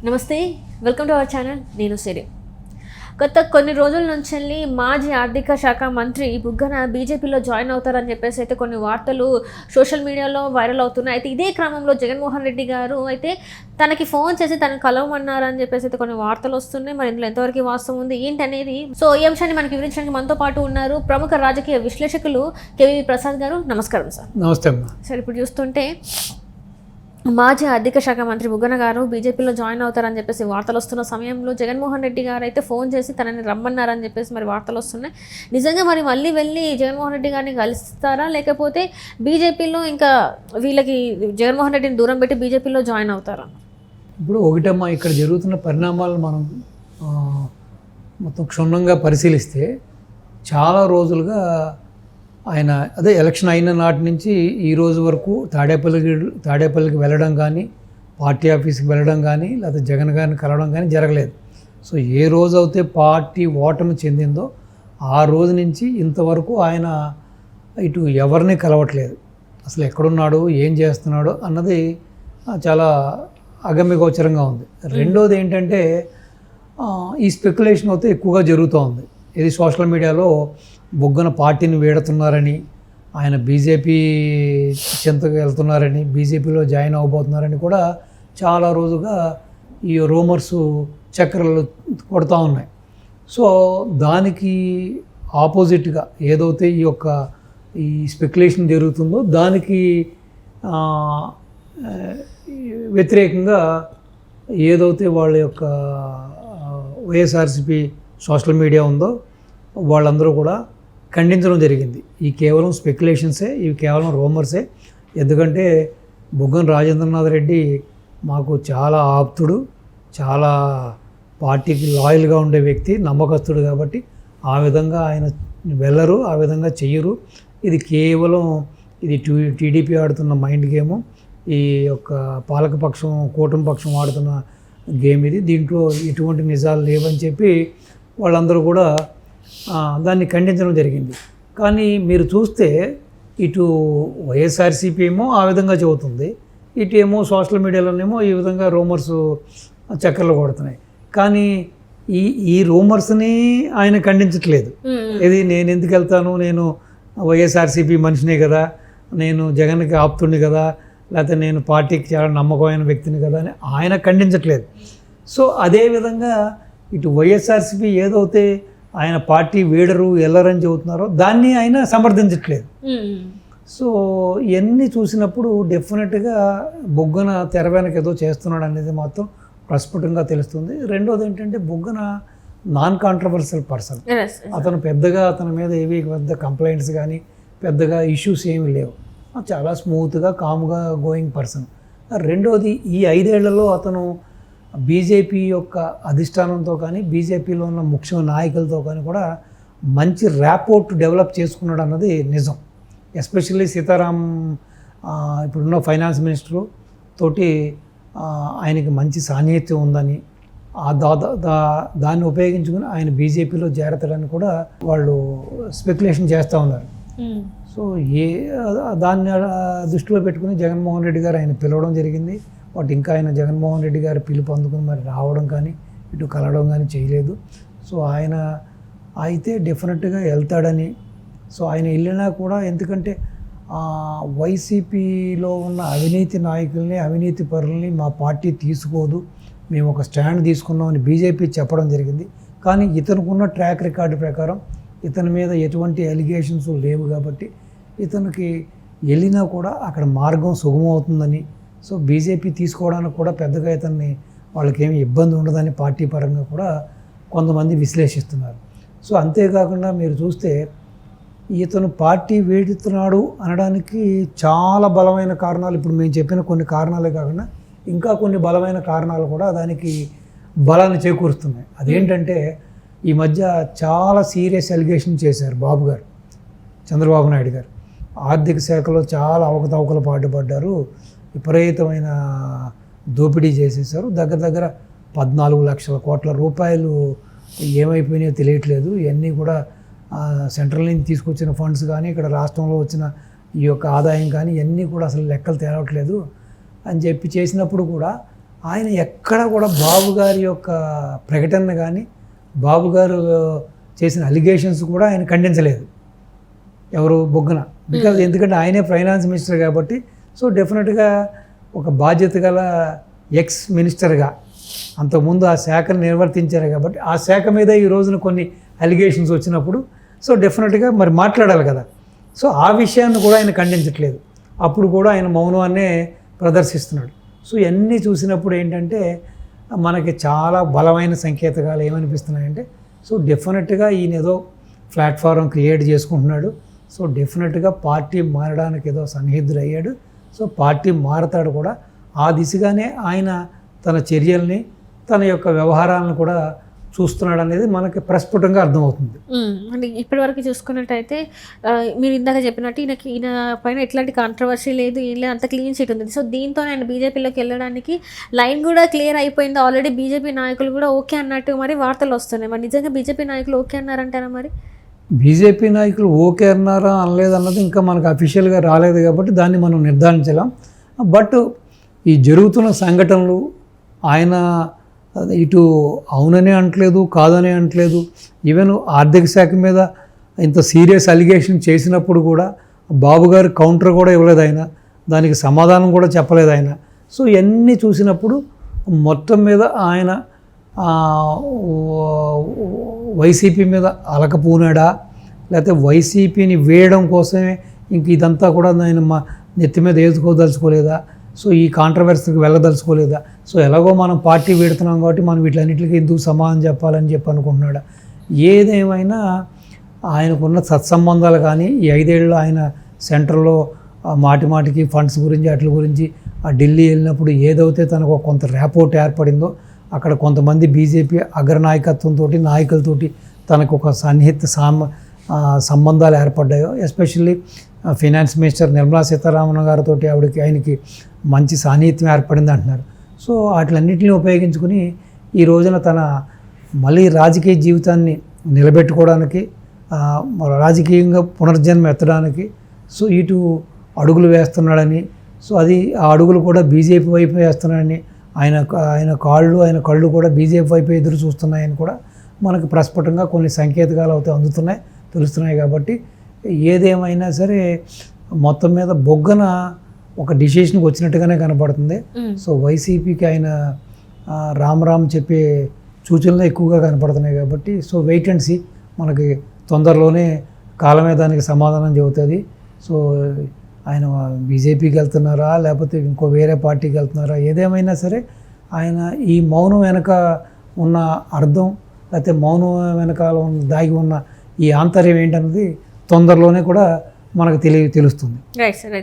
నమస్తే, welcome to our channel. నేను సిరి. గత కొన్ని రోజుల నుంచి మాజీ ఆర్థిక శాఖ మంత్రి బుగ్గన బీజేపీలో జాయిన్ అవుతారని చెప్పేసి అయితే కొన్ని వార్తలు సోషల్ మీడియాలో వైరల్ అవుతున్నాయి. అయితే ఇదే క్రమంలో జగన్మోహన్ రెడ్డి గారు అయితే తనకి ఫోన్ చేసి తనను కలవమన్నారని చెప్పేసి అయితే కొన్ని వార్తలు వస్తున్నాయి. మరి ఇందులో ఎంతవరకు వాస్తవం ఉంది ఏంటనేది, సో ఈ అంశాన్ని మనకి వివరించడానికి మనతో పాటు ఉన్నారు ప్రముఖ రాజకీయ విశ్లేషకులు కేవీ ప్రసాద్ గారు. నమస్కారం సార్. నమస్తే అమ్మా. సార్, ఇప్పుడు చూస్తుంటే మాజీ ఆర్థిక శాఖ మంత్రి బుగ్గన గారు బీజేపీలో జాయిన్ అవుతారని చెప్పేసి వార్తలు వస్తున్న సమయంలో జగన్మోహన్ రెడ్డి గారు అయితే ఫోన్ చేసి తనని రమ్మన్నారని చెప్పేసి మరి వార్తలు వస్తున్నాయి. నిజంగా మరి మళ్ళీ వెళ్ళి జగన్మోహన్ రెడ్డి గారిని కలుస్తారా, లేకపోతే బీజేపీలో ఇంకా వీళ్ళకి జగన్మోహన్ రెడ్డిని దూరం పెట్టి బీజేపీలో జాయిన్ అవుతారా? ఇప్పుడు ఒకటమ్మా, ఇక్కడ జరుగుతున్న పరిణామాలు మనం మొత్తం క్షుణ్ణంగా పరిశీలిస్తే చాలా రోజులుగా ఆయన ఎలక్షన్ అయిన నాటి నుంచి ఈ రోజు వరకు తాడేపల్లికి వెళ్ళడం కానీ, పార్టీ ఆఫీస్కి వెళ్ళడం కానీ, లేదా జగన్ గారిని కలవడం కానీ జరగలేదు. సో ఏ రోజు అయితే పార్టీ ఓటమి చెందిందో ఆ రోజు నుంచి ఇంతవరకు ఆయన ఇటు ఎవరిని కలవట్లేదు. అసలు ఎక్కడున్నాడు, ఏం చేస్తున్నాడు అన్నది చాలా అగమ్యగోచరంగా ఉంది. రెండోది ఏంటంటే ఈ స్పెక్యులేషన్ అయితే ఎక్కువగా జరుగుతూ ఉంది. ఇది సోషల్ మీడియాలో బుగ్గన పార్టీని వీడుతున్నారని, ఆయన బీజేపీ చెంతకు వెళ్తున్నారని, బీజేపీలో జాయిన్ అవ్వబోతున్నారని కూడా చాలా రోజుగా ఈ రూమర్స్ చక్రాలు కొడుతూ ఉన్నాయి. సో దానికి ఆపోజిట్గా ఏదైతే ఈ స్పెక్యులేషన్ జరుగుతుందో దానికి వ్యతిరేకంగా ఏదైతే వాళ్ళ యొక్క వైఎస్ఆర్సీపీ సోషల్ మీడియా ఉందో వాళ్ళందరూ కూడా ఖండించడం జరిగింది. ఈ కేవలం స్పెక్యులేషన్సే, ఇవి కేవలం రూమర్సే. ఎందుకంటే బుగ్గన రాజేంద్రనాథ్ రెడ్డి మాకు చాలా ఆప్తుడు, చాలా పార్టీకి లాయల్గా ఉండే వ్యక్తి, నమ్మకస్తుడు. కాబట్టి ఆ విధంగా ఆయన వెళ్ళరు, ఆ విధంగా చెయ్యరు. ఇది కేవలం టీడీపీ ఆడుతున్న మైండ్ గేము, ఈ యొక్క పాలకపక్షం కూటమి పక్షం ఆడుతున్న గేమ్ ఇది. దీంట్లో ఎటువంటి నిజాలు లేవని చెప్పి వాళ్ళందరూ కూడా దాన్ని ఖండించడం జరిగింది. కానీ మీరు చూస్తే ఇటు వైఎస్ఆర్సీపీ ఏమో ఆ విధంగా చెబుతుంది, ఇటు ఏమో సోషల్ మీడియాలోనేమో ఈ విధంగా రూమర్స్ చక్కర్లు కొడుతున్నాయి. కానీ ఈ రూమర్స్ని ఆయన ఖండించట్లేదు. ఇది నేను ఎందుకు వెళ్తాను, నేను వైఎస్ఆర్సీపీ మనిషినే కదా, నేను జగన్కి ఆప్తుడిని కదా, లేకపోతే నేను పార్టీకి చాలా నమ్మకమైన వ్యక్తిని కదా అని ఆయన ఖండించట్లేదు. సో అదేవిధంగా ఇటు వైఎస్ఆర్సీపీ ఏదైతే ఆయన పార్టీ వీడరు వెళ్ళరని చెబుతున్నారో దాన్ని ఆయన సమర్థించట్లేదు. సో ఇవన్నీ చూసినప్పుడు డెఫినెట్గా బుగ్గన తెర వెనక ఏదో చేస్తున్నాడు అనేది మాత్రం ప్రస్ఫుటంగా తెలుస్తుంది. రెండోది ఏంటంటే బుగ్గన నాన్ కాంట్రవర్షియల్ పర్సన్. అతను పెద్దగా అతని మీద ఏవి పెద్ద కంప్లైంట్స్ కానీ పెద్దగా ఇష్యూస్ ఏమీ లేవు. చాలా స్మూత్గా కామ్గా గోయింగ్ పర్సన్. రెండోది ఈ 5 ఏళ్లలో అతను బీజేపీ యొక్క అధిష్టానంతో కానీ బీజేపీలో ఉన్న ముఖ్య నాయకులతో కానీ కూడా మంచి ర్యాపోర్ట్ డెవలప్ చేసుకున్నాడు అన్నది నిజం. ఎస్పెషల్లీ సీతారాం ఇప్పుడున్న ఫైనాన్స్ మినిస్టరు తోటి ఆయనకి మంచి సాన్నిహిత్యం ఉందని, దాన్ని ఉపయోగించుకుని ఆయన బీజేపీలో చేరతాడని కూడా వాళ్ళు స్పెక్యులేషన్ చేస్తూ ఉన్నారు. సో దాన్ని దృష్టిలో పెట్టుకుని జగన్మోహన్ రెడ్డి గారు ఆయన పిలవడం జరిగింది. బట్ ఇంకా ఆయన జగన్మోహన్ రెడ్డి గారు పిలుపు అందుకుని మరి రావడం కానీ ఇటు కలవడం కానీ చేయలేదు. సో ఆయన అయితే డెఫినెట్గా వెళ్తాడని, సో ఆయన వెళ్ళినా కూడా ఎందుకంటే వైసీపీలో ఉన్న అవినీతి నాయకుల్ని, అవినీతి పరుల్ని మా పార్టీ తీసుకోదు, మేము ఒక స్టాండ్ తీసుకున్నామని బీజేపీ చెప్పడం జరిగింది. కానీ ఇతనుకున్న ట్రాక్ రికార్డు ప్రకారం ఇతని మీద ఎటువంటి అలిగేషన్స్ లేవు కాబట్టి ఇతనికి వెళ్ళినా కూడా అక్కడ మార్గం సుగమవుతుందని, సో బీజేపీ తీసుకోవడానికి కూడా పెద్దగా ఇతన్ని వాళ్ళకేమీ ఇబ్బంది ఉండదని పార్టీ పరంగా కూడా కొంతమంది విశ్లేషిస్తున్నారు. సో అంతేకాకుండా మీరు చూస్తే ఇతను పార్టీ వీడుతున్నాడు అనడానికి చాలా బలమైన కారణాలు, ఇప్పుడు మేము చెప్పిన కొన్ని కారణాలే కాకుండా ఇంకా కొన్ని బలమైన కారణాలు కూడా దానికి బలాన్ని చేకూరుస్తున్నాయి. అదేంటంటే ఈ మధ్య చాలా సీరియస్ అలిగేషన్ చేశారు బాబు గారు, చంద్రబాబు నాయుడు గారు. ఆర్థిక శాఖలో చాలా అవకతవకలు పాటుపడ్డారు, విపరీతమైన దోపిడీ చేసేసారు. దగ్గర 14 లక్షల కోట్ల రూపాయలు ఏమైపోయినాయో తెలియట్లేదు. ఇవన్నీ కూడా సెంట్రల్ నుంచి తీసుకొచ్చిన ఫండ్స్ కానీ ఇక్కడ రాష్ట్రంలో వచ్చిన ఈ యొక్క ఆదాయం కానీ ఇవన్నీ కూడా అసలు లెక్కలు తేలట్లేదు అని చెప్పి చేసినప్పుడు కూడా ఆయన ఎక్కడ కూడా బాబు గారి యొక్క ప్రకటన కానీ బాబు గారు చేసిన అలిగేషన్స్ కూడా ఆయన ఖండించలేదు. ఎవరు బొగ్గన, బికాజ్ ఎందుకంటే ఆయనే ఫైనాన్స్ మినిస్టర్ కాబట్టి. సో డెఫినెట్గా ఒక బాధ్యత గల ఎక్స్ మినిస్టర్గా అంతకుముందు ఆ శాఖను నిర్వర్తించారు కాబట్టి ఆ శాఖ మీద ఈ రోజున కొన్ని అలిగేషన్స్ వచ్చినప్పుడు సో డెఫినెట్గా మరి మాట్లాడాలి కదా. సో ఆ విషయాన్ని కూడా ఆయన ఖండించట్లేదు. అప్పుడు కూడా ఆయన మౌనాన్నే ప్రదర్శిస్తున్నాడు. సో ఇవన్నీ చూసినప్పుడు ఏంటంటే మనకి చాలా బలమైన సంకేతాలు ఏమనిపిస్తున్నాయంటే సో డెఫినెట్గా ఈయన ఏదో ప్లాట్ఫారం క్రియేట్ చేసుకుంటున్నాడు. సో డెఫినెట్గా పార్టీ మారడానికి ఏదో సన్నిహితుడు అయ్యాడు. సో పార్టీ మారతాడు కూడా. ఆ దిశగానే ఆయన తన చర్యల్ని తన యొక్క వ్యవహారాలను కూడా చూస్తున్నాడు అనేది మనకి ప్రస్ఫుటంగా అర్థమవుతుంది. అంటే ఇప్పటివరకు చూసుకున్నట్టయితే మీరు ఇందాక చెప్పినట్టు ఈయన పైన ఎట్లాంటి కాంట్రవర్సీ లేదు, ఏం లేదు, అంత క్లీన్ షీట్ ఉంది. సో దీంతో ఆయన బీజేపీలోకి వెళ్ళడానికి లైన్ కూడా క్లియర్ అయిపోయింది. ఆల్రెడీ బీజేపీ నాయకులు కూడా ఓకే అన్నట్టు మరి వార్తలు వస్తున్నాయి. మరి నిజంగా బీజేపీ నాయకులు ఓకే అన్నారంటారా? మరి బీజేపీ నాయకులు ఓకే అన్నారా అనలేదన్నది ఇంకా మనకు అఫీషియల్గా రాలేదు కాబట్టి దాన్ని మనం నిర్ధారించలేం. బట్ ఈ జరుగుతున్న సంఘటనలు ఆయన ఇటు అవుననే అంటలేదు, కాదనే అంటలేదు. ఈవెన్ ఆర్థిక శాఖ మీద ఇంత సీరియస్ అలిగేషన్ చేసినప్పుడు కూడా బాబు గారు కౌంటర్ కూడా ఇవ్వలేదు ఆయన, దానికి సమాధానం కూడా చెప్పలేదు ఆయన. సో ఇవన్నీ చూసినప్పుడు మొత్తం మీద ఆయన వైసీపీ మీద అలకపోనాడా, లేకపోతే వైసీపీని వేయడం కోసమే ఇంక ఇదంతా కూడా ఆయన నెత్తి మీద వేసుకోదలుచుకోలేదా, సో ఈ కాంట్రవర్సీకి వెళ్ళదలుచుకోలేదా, సో ఎలాగో మనం పార్టీ పెడుతున్నాం కాబట్టి మనం వీటిలన్నింటికి ఎందుకు సమాధానం చెప్పాలని చెప్పి అనుకుంటున్నాడా. ఏదేమైనా ఆయనకున్న సత్సంబంధాలు కానీ ఈ 5 ఏళ్ళు ఆయన సెంట్రల్లో మాటికి ఫండ్స్ గురించి వాటి గురించి ఆ ఢిల్లీ వెళ్ళినప్పుడు ఏదైతే తనకు కొంత ర్యాపోర్ట్ ఏర్పడిందో అక్కడ కొంతమంది బీజేపీ అగ్రనాయకత్వంతో నాయకులతోటి తనకు ఒక సన్నిహిత సంబంధాలు ఏర్పడ్డాయో, especially finance minister Nirmala Sitharaman గారితో ఆయనకి మంచి సాన్నిహిత్యం ఏర్పడింది అంటున్నారు. సో వాటిలన్నింటినీ ఉపయోగించుకుని ఈ రోజున తన మళ్ళీ రాజకీయ జీవితాన్ని నిలబెట్టుకోవడానికి, రాజకీయంగా పునర్జన్మ ఎత్తడానికి సో ఇటు అడుగులు వేస్తున్నాడని, సో అది ఆ అడుగులు కూడా బీజేపీ వైపు వేస్తున్నాడని, ఆయన కళ్ళు కూడా బీజేపీ వైపు ఎదురు చూస్తున్నాయని కూడా మనకు ప్రస్ఫుటంగా కొన్ని సంకేతాలు అయితే అందుతున్నాయి, తెలుస్తున్నాయి. కాబట్టి ఏదేమైనా సరే మొత్తం మీద బొగ్గన ఒక డిసిషన్కి వచ్చినట్టుగానే కనపడుతుంది. సో వైసీపీకి ఆయన రామ్ చెప్పే సూచనలు ఎక్కువగా కనపడుతున్నాయి. కాబట్టి సో వెయిట్ అండ్ సీ, మనకి తొందరలోనే కాలమే దానికి సమాధానం చెబుతుంది. సో ఆయన బీజేపీకి వెళ్తున్నారా లేకపోతే ఇంకో వేరే పార్టీకి వెళ్తున్నారా, ఏదేమైనా సరే ఆయన ఈ మౌనం వెనక ఉన్న అర్థం లేకపోతే మౌనం వెనకాల దాగి ఉన్న ఈ ఆంతర్యం ఏంటన్నది తొందరలోనే కూడా మనకు తెలుస్తుంది. Right sir.